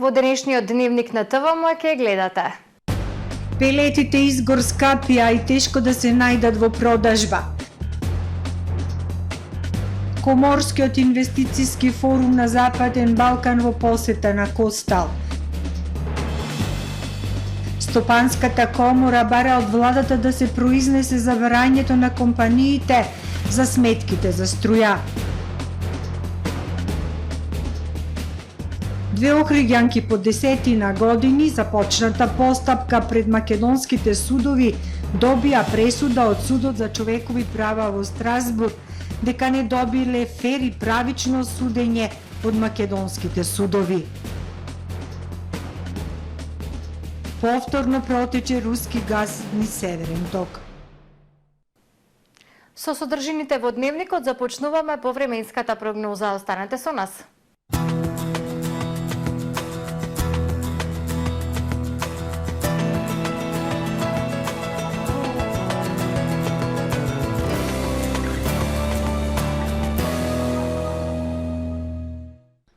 Во денешниот дневник на ТВМ ќе гледате. Пелетите изгор скапи, а и тешко да се најдат во продажба. Коморскиот инвестициски форум на Западен Балкан во посета на Костал. Стопанската комора бара од владата да се произнесе за барањето на компаниите за сметките за струја. Две охриѓанки по 10 години започната постапка пред македонските судови добија пресуда од Судот за човекови права во Страсбург дека не добиле фер и правично судење од македонските судови. Повторно протече руски газ низ Северен ток. Со содржините во дневникот започнуваме по временската прогноза. Останете со нас.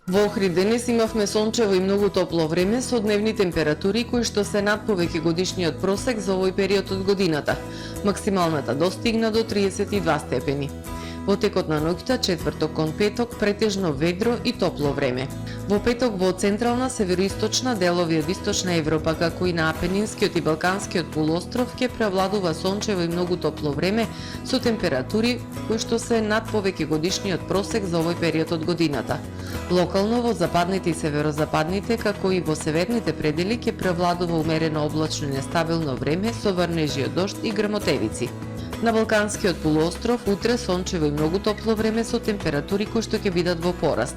Во Охрид денес имавме сончево и многу топло време со дневни температури кои што се над повеќе годишниот просек за овој период од годината. Максималната достигна до 32 степени. Во текот на ноќта, четврток кон петок, претежно ведро и топло време. Во петок во централна, североисточна делови од источна Европа, како и на Апенинскиот и Балканскиот полуостров, ќе превладува сончево и многу топло време со температури кои што се над повеќе годишниот просек за овој период од годината. Локално во западните и северозападните, како и во северните предели ќе превладува умерено облачно и нестабилно време со врнежи од дожд и грмотевици. На Балканскиот полуостров утре сончево и многу топло време со температури кои што ќе бидат во пораст.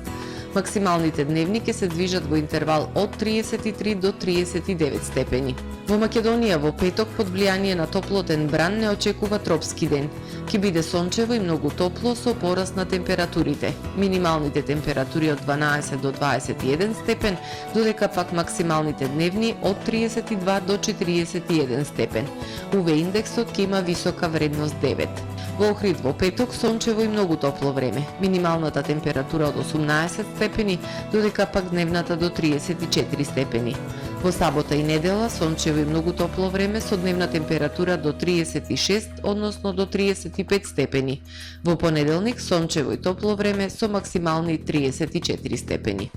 Максималните дневни ќе се движат во интервал од 33 до 39 степени. Во Македонија во петок под влијание на топлотен бран не очекува тропски ден. Ќе биде сончево и многу топло со пораст на температурите. Минималните температури од 12 до 21 степен, додека пак максималните дневни од 32 до 41 степен. УВ индексот ќе има висока вредност 9. Во Охрид во петок сончево и многу топло време. Минималната температура од 18 степени, додека пак дневната до 34 степени. Во сабота и недела сончево и многу топло време со дневна температура до 36, односно до 35 степени. Во понеделник сончево и топло време со максимални 34 степени.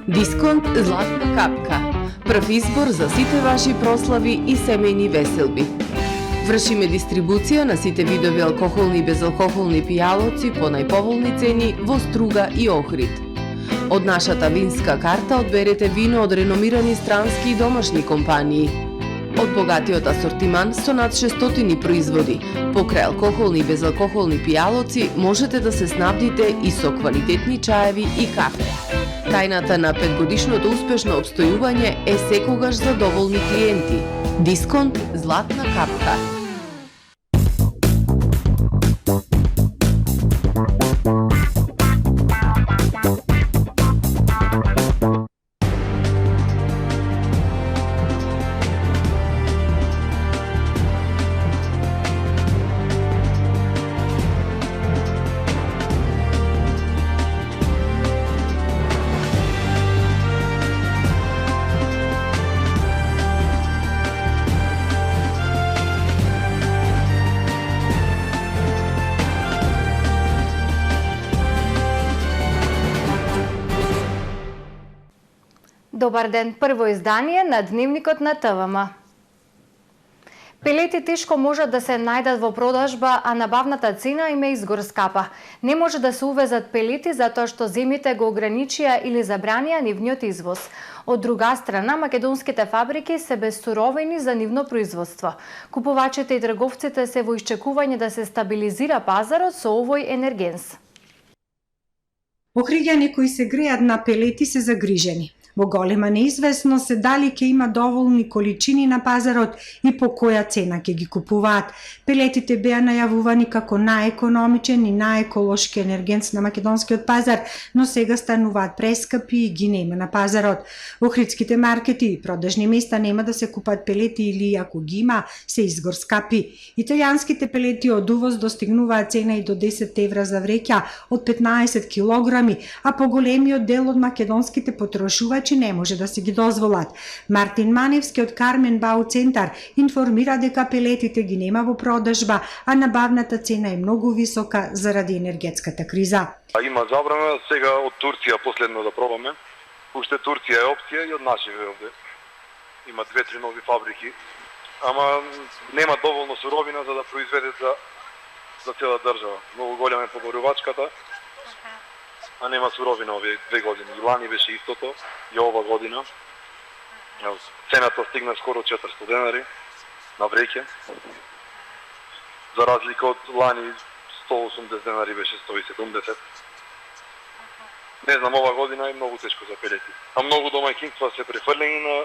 Дисконт Златна капка. Прв избор за сите ваши прослави и семејни веселби. Вршиме дистрибуција на сите видови алкохолни и безалкохолни пијалоци по најповолни цени во Струга и Охрид. Од нашата винска карта одберете вино од реномирани странски и домашни компании. Од богатиот асортиман со над 600 производи, покрај алкохолни и безалкохолни пијалоци, можете да се снабдите и со квалитетни чаеви и кафе. Тајната на 5-годишното успешно обстојување е секогаш за доволни клиенти. Дисконт Златна капка. Добар ден, прво издание на дневникот на ТВМ. Пелети тешко можат да се најдат во продажба, а набавната цена им е изгор скапа. Не може да се увезат пелети затоа што земјите го ограничија или забранија нивниот извоз. Од друга страна, македонските фабрики се без суровини за нивно производство. Купувачите и трговците се во исчекување да се стабилизира пазарот со овој енергенс. Охриѓани кои се греат на пелети се загрижени. Во голема неизвестност се дали ќе има доволни количини на пазарот и по која цена ќе ги купуваат. Пелетите беа најавувани како најекономичен и најеколошки енергент на македонскиот пазар, но сега стануваат прескапи и ги нема на пазарот. Во охридските маркети и продажни места нема да се купат пелети или ако ги има, се изгор скапи. Италијанските пелети од увоз достигнуваат цена и до 10 евра за вреќа од 15 килограми, а поголемиот дел од македонските потрошувачи не може да се ги дозволат. Мартин Маневски од Кармен Бау центар информира дека пелетите ги нема во продажба, а набавната цена е многу висока заради енергетската криза. Има забрана сега од Турција последно да пробаме. Уште Турција е опција и од нашиве овде. Има 2-3 нови фабрики, ама нема доволно суровина за да произведе за цела држава. Многу голема е поборувачката, а нема суровина овие 2 години. И лани беше истото, и ова година. Цената стигна скоро 400 денари на вреќе. За разлика од лани 180 денари беше 170. Не знам, ова година е многу тешко за пелети. А многу домаќинства се префрлени на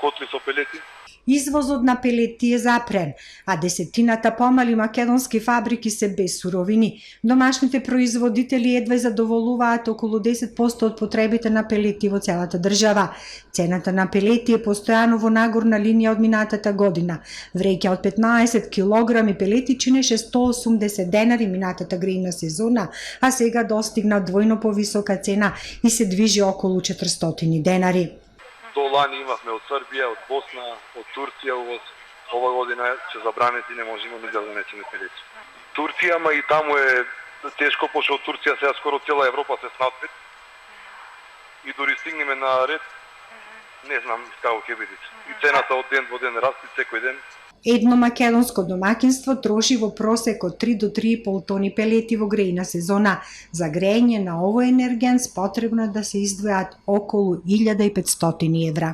котли со пелети. Извозот на пелети е запрен, а десетината помали македонски фабрики се без суровини. Домашните производители едва задоволуваат околу 10% од потребите на пелети во целата држава. Цената на пелети е постојано во нагорна линија од минатата година. Вреќа од 15 килограми пелети чинеше 180 денари минатата грејна сезона, а сега достигна двојно повисока цена и се движи околу 400 денари. До лани имавме од Србија, од Босна, од Турција увоз. Ова година ќе забранети, не можеме нигде да донесеме пелети. Турција, ама и таму е тешко, пошто од Турција сега скоро цела Европа се снадбет. И дори стигнеме на ред, не знам како ќе биде. И цената од ден во ден расти секој ден. Едно македонско домаќинство троши во просек од 3 до 3,5 тони пелети во грејна сезона. За грејење на овој енергенс потребно е да се издвојат околу 1500 евра.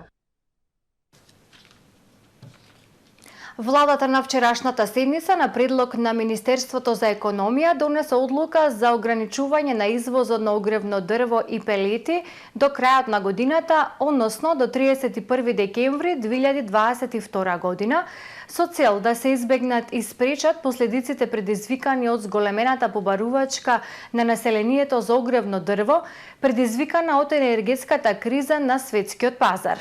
Владата на вчерашната седница на предлог на Министерството за економија донесе одлука за ограничување на извозот на огревно дрво и пелети до крајот на годината, односно до 31 декември 2022 година, со цел да се избегнат и спречат последиците предизвикани од зголемената побарувачка на населението за огревно дрво, предизвикана од енергетската криза на светскиот пазар.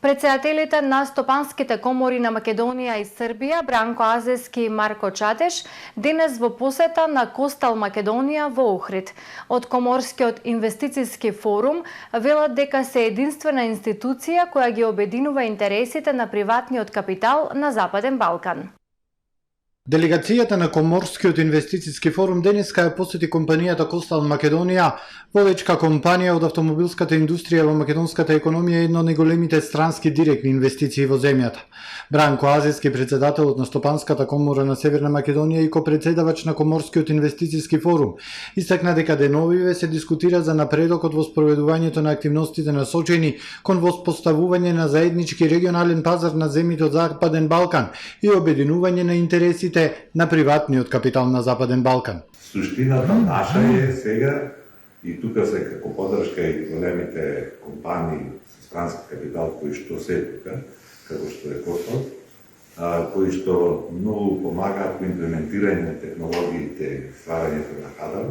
Председателите на стопанските комори на Македонија и Србија, Бранко Азески и Марко Чатеш, денес во посета на Костал Македонија во Охрид. Од Коморскиот инвестициски форум велат дека се единствена институција која ги обединува интересите на приватниот капитал на Западен Балкан. Делегацијата на Коморскиот инвестициски форум денеска ја посети компанијата Костал Македонија, повечка компанија од автомобилската индустрија во македонската економија е една од најголемите странски директни инвестиции во земјата. Бранко Азески, председателот на Стопанската комора на Северна Македонија и копредседавач на Коморскиот инвестициски форум, истакна дека деновиве се дискутира за напредокот во спроведувањето на активностите насочени кон воспоставување на заеднички регионален пазар на земјите од Западен Балкан и обединување на интересите на приватниот капитал на Западен Балкан. Суштината наша е сега, и тука се како поддршка и големите компании со странски капитал кои што се тука, како што е Костал, кои што многу помагаат во имплементирање на технологиите, стварањето на кадар.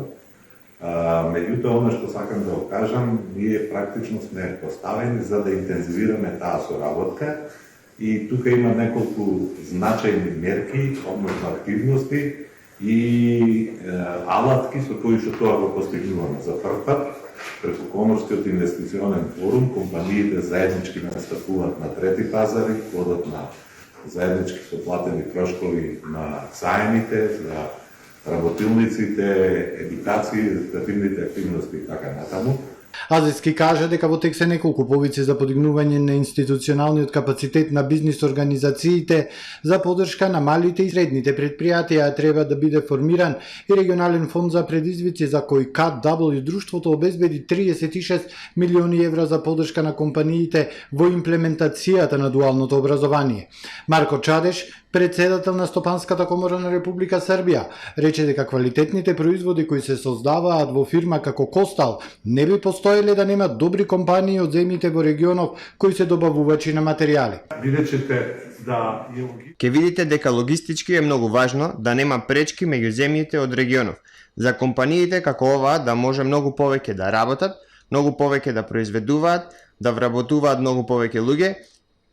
Меѓутоа, оно што сакам да го кажам, ние практично сме поставени за да интензивираме таа соработка. И тука има неколку значајни мерки, односно активности и алатки со кои што тоа го постигнуваме. За прв пат, преку Коморскиот инвестиционен форум, компаниите заеднички настапуваат на трети пазари, одат на заеднички со платени трошкови на заемите, за работилниците, едукација, едукативните активности и така натаму. Азески кажа дека во тек се неколку повици за подигнување на институционалниот капацитет на бизнис организациите за поддршка на малите и средните предпријатија, треба да биде формиран и регионален фонд за предизвици за кој KW друштвото обезбеди 36 милиони евра за поддршка на компаниите во имплементацијата на дуалното образование. Марко Чадеш, Председател на Стопанската комора на Република Србија рече дека квалитетните производи кои се создаваат во фирма како Костал не би постоеле да нема добри компании од земјите во регионов кои се добавувачи на материјали. Ке видите дека логистички е многу важно да нема пречки меѓу земјите од регионов. За компаниите како оваа да може многу повеќе да работат, многу повеќе да произведуваат, да вработуваат многу повеќе луѓе,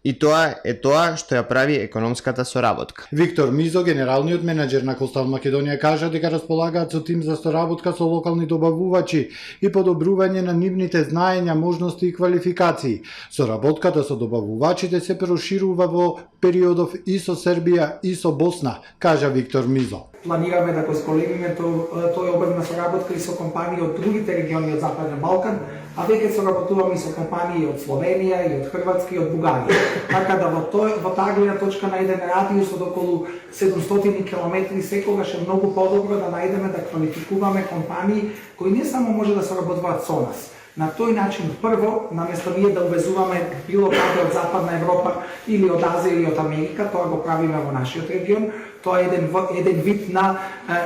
и тоа е тоа што ја прави економската соработка. Виктор Мизо, генералниот менаџер на Костал Македонија, кажа дека располагаат со тим за соработка со локални добавувачи и подобрување на нивните знаења, можности и квалификации. Соработката со добавувачите се проширува во периодов и со Србија и со Босна, кажа Виктор Мизо. Планираме да го зголемиме тој обем на соработка и со компании од другите региони од Западен Балкан, а веќе соработуваме и со компании од Словенија, и од Хрватска, и од Бугарија. Така да во таа гледна точка на еден радиус од околу 700 км секогаш е многу подобро да најдеме да квалификуваме компании кои не само може да соработуваат со нас. На тој начин, прво, наместо ние да увезуваме било каде од Западна Европа или од Азија или од Америка, тоа го правиме во нашиот регион, тоа е еден вид на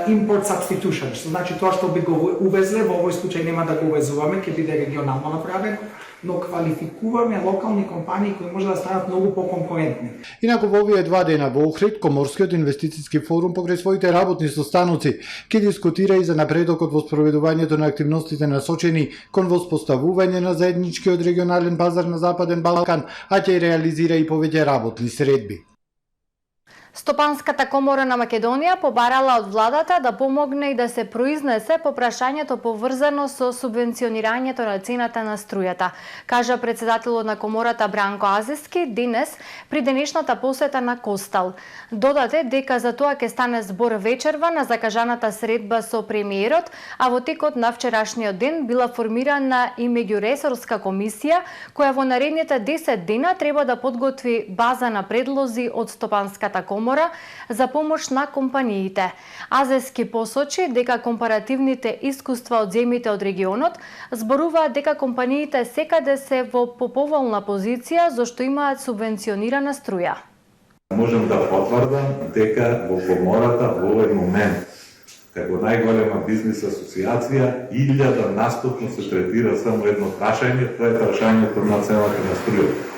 import substitution, што значи тоа што би го увезле, во овој случај нема да го увезуваме, ќе биде регионално направено, но квалификуваме локални компании кои може да станат многу поконкурентни. Инаку во овие 2 дена во Охрид, Коморскиот инвестициски форум покрај своите работни состаноци ќе дискутира и за напредокот во спроведувањето на активностите насочени кон воспоставување на заедничкиот регионален пазар на Западен Балкан, а ќе реализира и повеќе работни средби. Стопанската комора на Македонија побарала од владата да помогне и да се произнесе по прашањето поврзано со субвенционирањето на цената на струјата, кажа председателот на комората Бранко Азиски денес при денешната посета на Костал. Додате дека за тоа ќе стане збор вечерва на закажаната средба со премиерот, а во текот на вчерашниот ден била формирана и меѓуресорска комисија која во наредните 10 дена треба да подготви база на предлози од Стопанската комора за помош на компаниите. Азески посочи дека компаративните искуства од земјите од регионот зборуваат дека компаниите секаде се во поповолна позиција зашто имаат субвенционирана струја. Можам да потврдам дека во комората во овој момент како најголема бизнис асоциација 1000% се третира само едно прашање, тоа е прашањето на цената на струјата.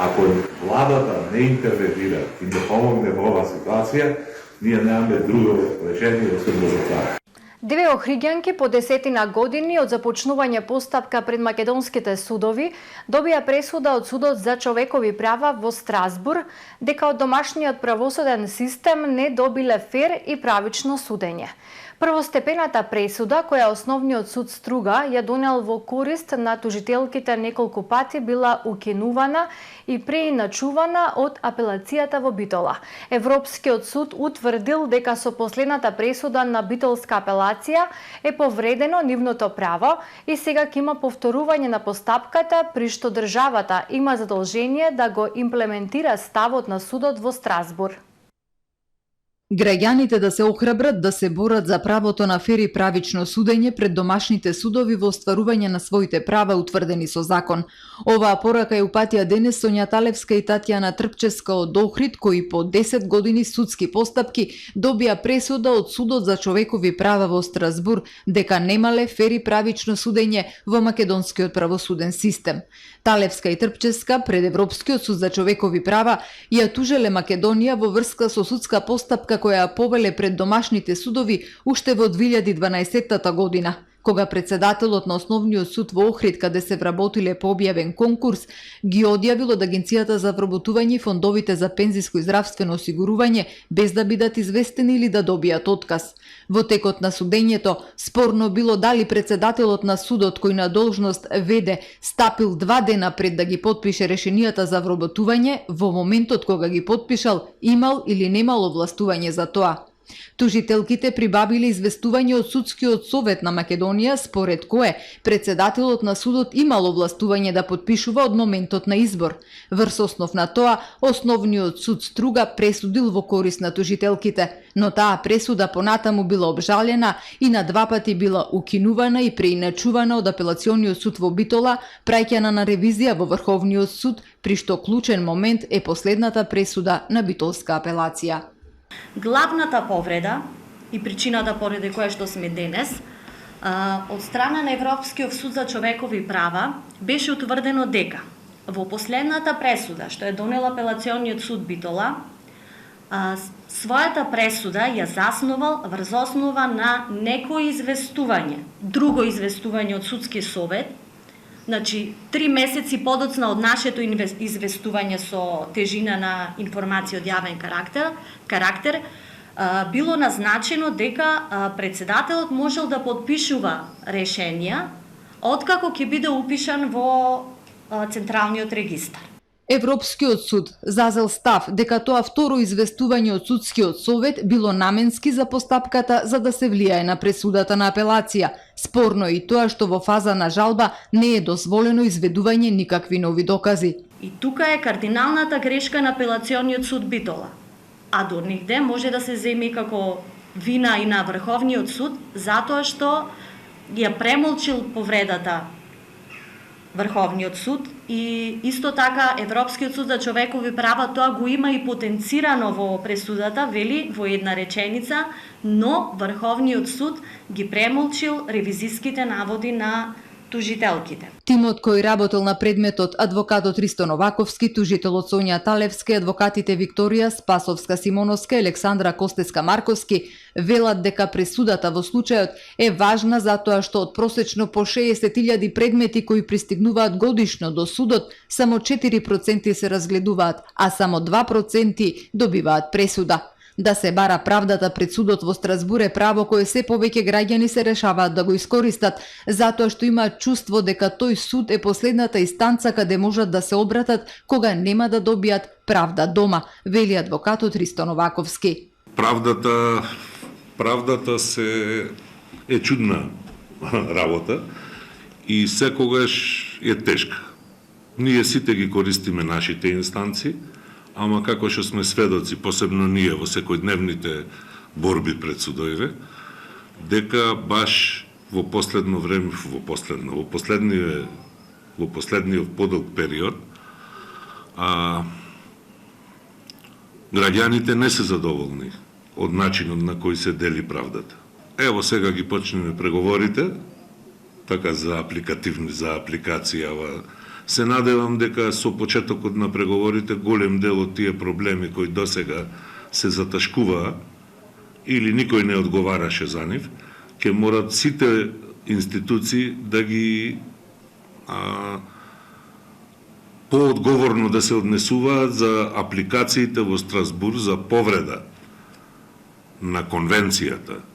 Ако владата не интервенира и не помогне во оваа ситуација, ние немаме друго решение освен да затвараме. Две охриѓанки по 10 години од започнување постапка пред македонските судови добија пресуда од Судот за човекови права во Страсбур дека од домашниот правосуден систем не добиле фер и правично судење. Првостепената пресуда, која Основниот суд Струга ја донел во корист на тужителките неколку пати, била укинувана и преиначувана од апелацијата во Битола. Европскиот суд утврдил дека со последната пресуда на битолска апелација е повредено нивното право и сега ќе има повторување на постапката, при што државата има задолжение да го имплементира ставот на судот во Страсбур. Граѓаните да се охрабрат да се борат за правото на фер и правично судење пред домашните судови во остварување на своите права утврдени со закон. Оваа порака ја упатија денес Сонја Талевска и Татјана Трпческа од Охрид, кои по 10 години судски постапки добија пресуда од Судот за човекови права во Страсбур дека немале фер и правично судење во македонскиот правосуден систем. Талевска и Трпческа пред Европскиот суд за човекови права ја тужеле Македонија во врска со судска постапка која ја повеле пред домашните судови уште во 2012 година, кога председателот на Основниот суд во Охрид, каде се вработиле по објавен конкурс, ги одјавил од Агенцијата за вработување и фондовите за пензиско и здравствено осигурување без да бидат известени или да добијат отказ. Во текот на судењето, спорно било дали председателот на судот кој на должност веде стапил 2 дена пред да ги потпише решенијата за вработување, во моментот кога ги потпишал, имал или немал овластување за тоа. Тужителките прибавиле известување од Судскиот совет на Македонија, според кое председателот на судот имал овластување да потпишува од моментот на избор. Врз основ на тоа, Основниот суд Струга пресудил во корист на тужителките, но таа пресуда понатаму била обжалена и на 2 пати била укинувана и преиначувана од Апелациониот суд во Битола, праќана на ревизија во Врховниот суд, при што клучен момент е последната пресуда на битолска апелација. Главната повреда и причината поради која што сме денес, од страна на Европскиот суд за човекови права беше утврдено дека во последната пресуда што е донел апелациониот суд Битола, својата пресуда ја заснувал врз основа на некој известување, друго известување од судски совет. Значи, 3 месеци подоцна од нашето известување со тежина на информација од јавен карактер, било назначено дека председателот можел да подпишува решенија откако ќе биде упишан во Централниот регистар. Европскиот суд зазел став дека тоа второ известување од судскиот совет било наменски за постапката за да се влијае на пресудата на апелација. Спорно е и тоа што во фаза на жалба не е дозволено изведување никакви нови докази. И тука е кардиналната грешка на апелациониот суд Битола. А до нигде може да се земи како вина и на Врховниот суд затоа што ја премолчил повредата Врховниот суд и исто така Европскиот суд за човекови права тоа го има и потенцирано во пресудата, вели во една реченица, но Врховниот суд ги премолчил ревизиските наводи на тужителките. Тимот кој работел на предметот адвокатот Ристо Новаковски, тужителот Сонја Талевска и адвокатите Викторија Спасовска Симоновска и Александра Костеска Марковски велат дека пресудата во случајот е важна затоа што од просечно по 60.000 предмети кои пристигнуваат годишно до судот, само 4% се разгледуваат, а само 2% добиваат пресуда. Да се бара правдата пред судот во Страсбур е право кое се повеќе граѓани се решаваат да го искористат, затоа што имаат чувство дека тој суд е последната инстанца каде можат да се обратат кога нема да добијат правда дома, вели адвокатот Ристо Новаковски. Правдата е чудна работа и секогаш е тешка. Ние сите ги користиме нашите инстанции, ама како што сме сведоци, посебно ние во секојдневните борби пред судовите, дека баш во последно време, во последниот подолг период, граѓаните не се задоволни од начинот на кој се дели правдата. Ево сега ги почнеме преговорите, така за апликација. Се надевам дека со почетокот на преговорите голем дел од тие проблеми кои досега се заташкуваа или никој не одговараше за нив, ќе морат сите институции да ги поодговорно да се однесуваат за апликациите во Страсбур за повреда на конвенцијата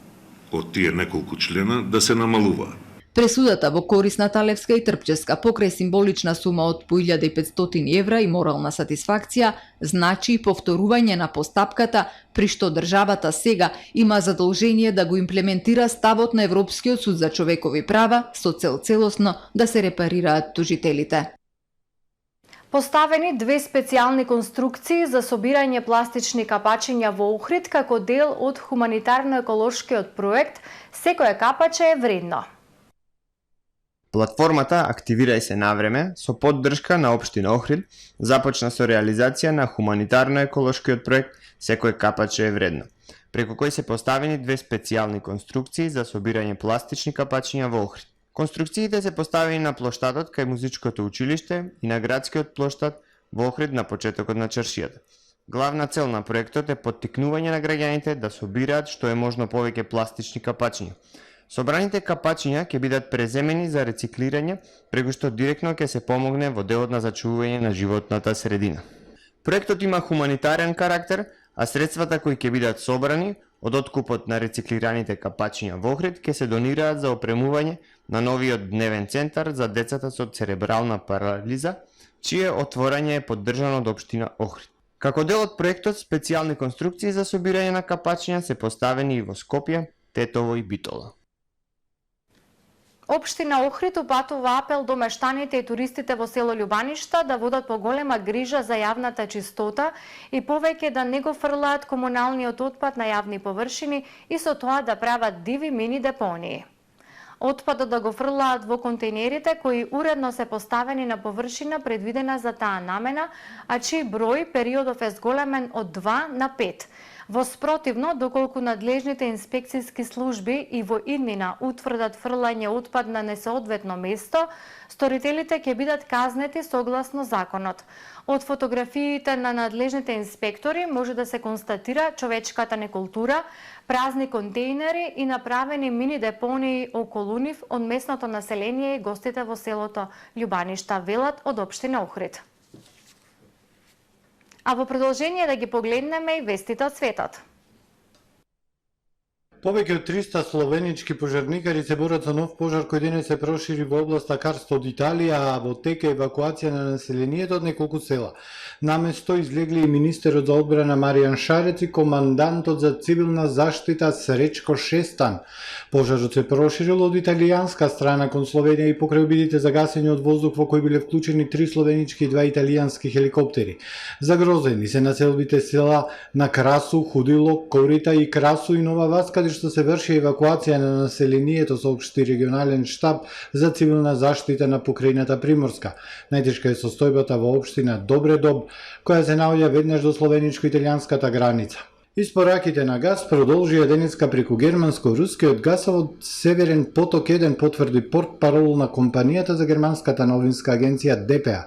од тие неколку члена да се намалуваат. Пресудата во корис на Талевска и Трпчевска покрај символична сума од по 1500 евра и морална сатисфакција значи повторување на постапката при што државата сега има задолжение да го имплементира ставот на Европскиот суд за човекови права со цел целосно да се репарираат тужителите. Поставени 2 специјални конструкции за собирање пластични капачиња во Охрид како дел од хуманитарно-еколошкиот проект "Секое капаче е вредно". Платформата Активирај се навреме, со поддршка на Општина Охрид, започна со реализација на хуманитарно-еколошкиот проект "Секој капаче е вредно", преку кој се поставени 2 специјални конструкции за собирање пластични капачиња во Охрид. Конструкциите се поставени на плоштадот кај музичкото училиште и на градскиот плоштад во Охрид на почетокот на чаршијата. Главна цел на проектот е поттикнување на граѓаните да собираат што е можно повеќе пластични капачиња. Собраните капачиња ќе бидат преземени за рециклирање, преку што директно ќе се помогне во делот на зачувување на животната средина. Проектот има хуманитарен карактер, а средствата кои ќе бидат собрани од откупот на рециклираните капачиња во Охрид ќе се донираат за опремување на новиот дневен центар за децата со церебрална парализа, чие отворање е поддржано од Општина Охрид. Како дел од проектот, специјални конструкции за собирање на капачиња се поставени и во Скопје, Тетово и Битола. Општина Охрид упатува апел до мештаните и туристите во село Љубаништа да водат поголема грижа за јавната чистота и повеќе да не го фрлаат комуналниот отпад на јавни површини и со тоа да прават диви мини депонии. Отпадот да го фрлаат во контейнерите кои уредно се поставени на површина предвидена за таа намена, а чиј број периодов е зголемен од 2 на 5. Во спротивно, доколку надлежните инспекцијски служби и во иднина утврдат фрлање отпад на несоодветно место, сторителите ќе бидат казнети согласно законот. Од фотографиите на надлежните инспектори може да се констатира човечката некултура, празни контейнери и направени мини депонии околу нив од местното население и гостите во селото Љубаништа, велат од општина Охрид. А во продолжение да ги погледнеме и вестите од светот. Повеќе од 300 словенички пожарникари се борат со нов пожар кој денес се прошири во областа Карсто од Италија, а во тека евакуација на населението од неколку села. На место излегли и министерот за одбрана Маријан Шарец и командантот за цивилна заштита Сречко Шестан. Пожарот се проширил од италијанска страна кон Словенија и покрај обидите за гасење од воздух во кои биле вклучени 3 словенички и 2 италијански хеликоптери. Загрозени се населбите села на Красу, Худило, Корита и Красу и Нова Вас, каде што се врши евакуација на населението, соопшти регионален штаб за цивилна заштита на покрајната Приморска. Најтешка е состојбата во општина Добредоб, која се наоѓа веднаш до словеничко-италијанската граница. Испораките на газ продолжија денеска преку германско-рускиот гасовод Северен поток 1, потврди портпарол на компанијата за германската новинска агенција ДПА.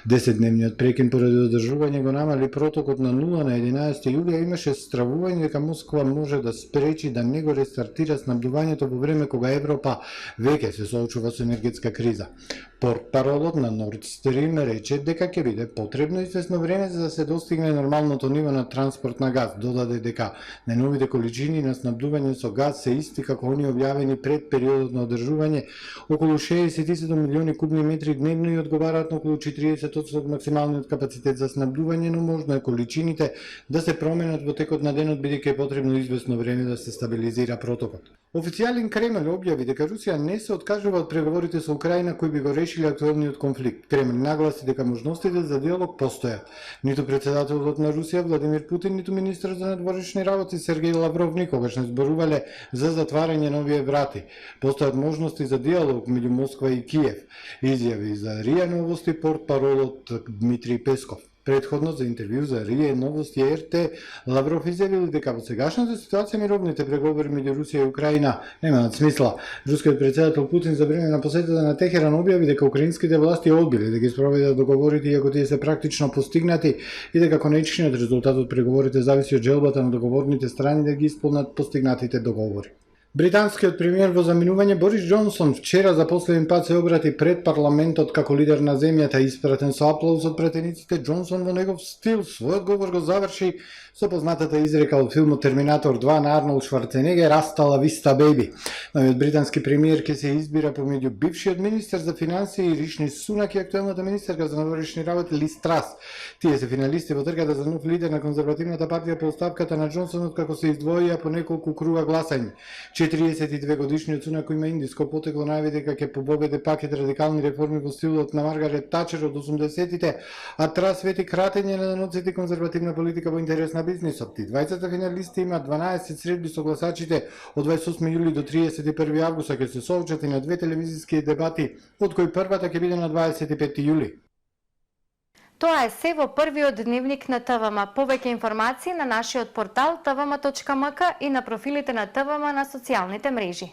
10-дневниот прекин поради одржување го намали протокот на 0 на 11 јули, а имаше стравување дека Москва може да спречи да не го рестартира снабдувањето во време кога Европа веќе се соочува со енергетска криза. Портпаролот на Nord Stream рече дека ќе биде потребно известно време за да се достигне нормалното ниво на транспорт на газ. Додаде дека најновите количини на снабдување со газ се исти како они објавени пред периодот на одржување, околу 67 милиони кубни метри дневно и одговараат на околу 40% од максималниот капацитет за снабдување, но можно е количините да се променат во текот на денот бидејќи е потребно известно време да се стабилизира протокот. Официјален Кремљ објави дека Русија не се откажува од преговорите со Украина кои би го решили актуелниот конфликт. Кремљ нагласи дека можностите за диалог постојат. Ниту председателот на Русија Владимир Путин, ниту министерот за надворешни работи Сергеј Лавров никогаш не зборувале за затварање на овие врати. Постојат можности за диалог меѓу Москва и Киев, изјави за РИА Новости портпаролот Дмитриј Песков. Предходно за интервју за РИА Новости РТ, Лавров изјавил дека во сегашната ситуација мировните преговори меѓу Русија и Украина немаат смисла. Рускиот председател Путин за време на посетата на Техеран објави дека украинските власти одбиле да ги спроведат договорите иако тие се практично постигнати и дека конечниот резултат од преговорите зависи од желбата на договорните страни да ги исполнат постигнатите договори. Британскиот премиер во заминување Борис Џонсон вчера за последен пат се обрати пред парламентот како лидер на земјата, испратен со аплауз од пратениците. Џонсон во негов стил својот говор го заврши со познатата изрека од филмот Терминатор 2 на Арнолд Шварценегер "Hasta la vista, baby". Новиот британски премиер ќе се избира помеѓу бившиот министер за финансии Ришни Сунак и актуелната министерка за надворешни работи Лиз Трас. Тие се финалисти во трката за нов лидер на конзервативната партија по оставката на Џонсонот како се издвоија по неколку круга гласање. 42 годишниот Сунак кој има индиско потекло најави дека ќе победи пакет радикални реформи во стилот на Маргарет Тачер од 80-тите, а Трас вети кратење на даноците и конзервативна политика во интерес на бизнисот. И двајцата финалисти има 12 средби со гласачите од 28 јули до 31 август, ќе се соочат и на две телевизиски дебати, од кои првата ќе биде на 25 јули. Тоа е се во првиот дневник на ТВМ. Повеќе информации на нашиот портал tvm.mk и на профилите на ТВМ на социјалните мрежи.